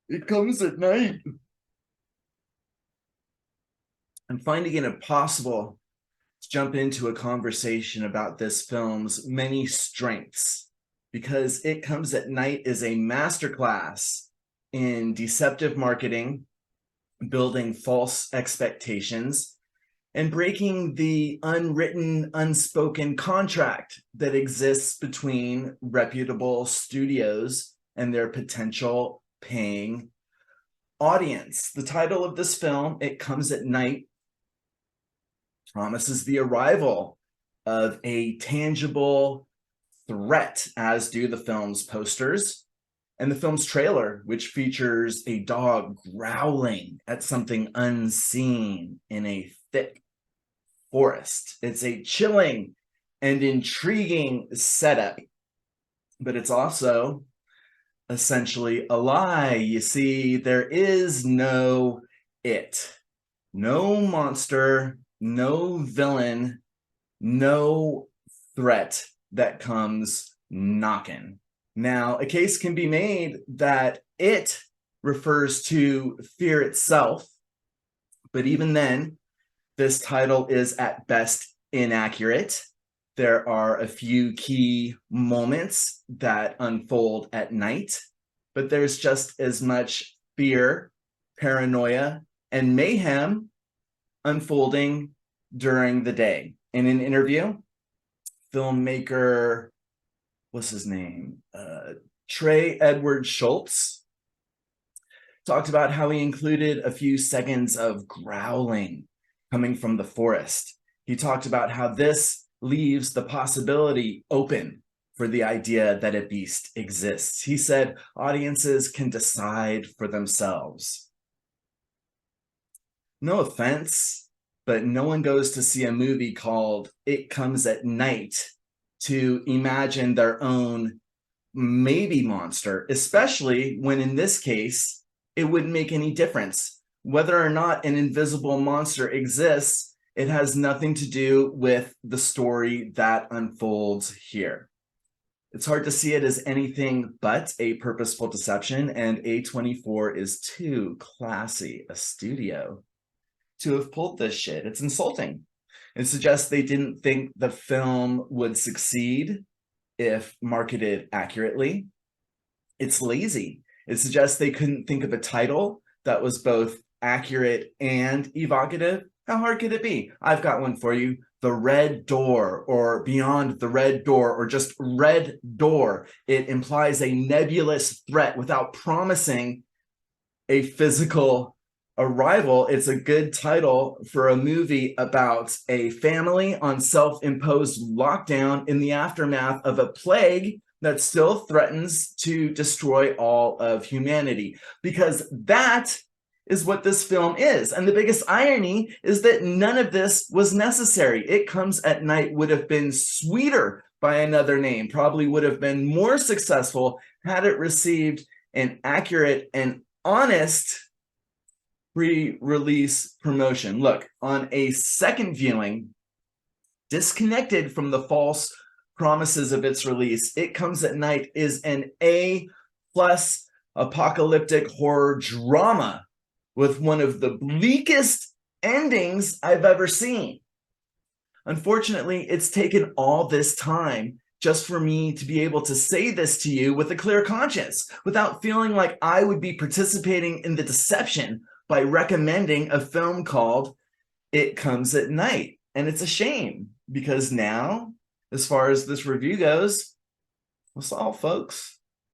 It comes at night. I'm finding it impossible to jump into a conversation about this film's many strengths because It Comes at Night is a masterclass in deceptive marketing, building false expectations, and breaking the unwritten, unspoken contract that exists between reputable studios and their potential paying audience. The title of this film, It Comes at Night, promises the arrival of a tangible threat, as do the film's posters and the film's trailer, which features a dog growling at something unseen in a thick forest. It's a chilling and intriguing setup, but it's also essentially a lie. You see, there is no it, no monster, no villain, no threat that comes knocking. Now, a case can be made that it refers to fear itself, but even then, this title is at best inaccurate. There are a few key moments that unfold at night, but there's just as much fear, paranoia, and mayhem unfolding during the day. In an interview, filmmaker, what's his name? Trey Edward Shults talked about how he included a few seconds of growling coming from the forest. He talked about how this leaves the possibility open for the idea that a beast exists. He said audiences can decide for themselves. No offense, but no one goes to see a movie called It Comes at Night to imagine their own maybe monster, especially when in this case, it wouldn't make any difference. Whether or not an invisible monster exists, it has nothing to do with the story that unfolds here. It's hard to see it as anything but a purposeful deception, and A24 is too classy a studio to have pulled this shit. It's insulting. It suggests they didn't think the film would succeed if marketed accurately. It's lazy. It suggests they couldn't think of a title that was both accurate and evocative. How hard could it be? I've got one for you. The Red Door, or Beyond the Red Door, or just Red Door. It implies a nebulous threat without promising a physical arrival. It's a good title for a movie about a family on self-imposed lockdown in the aftermath of a plague that still threatens to destroy all of humanity, because that is what this film is. And the biggest irony is that none of this was necessary. It Comes at Night would have been sweeter by another name, probably would have been more successful had it received an accurate and honest pre-release promotion. Look, on a second viewing, disconnected from the false promises of its release, It Comes at Night is an A+ apocalyptic horror drama with one of the bleakest endings I've ever seen. Unfortunately, it's taken all this time just for me to be able to say this to you with a clear conscience, without feeling like I would be participating in the deception by recommending a film called It Comes at Night. And it's a shame, because now, as far as this review goes, that's all, folks.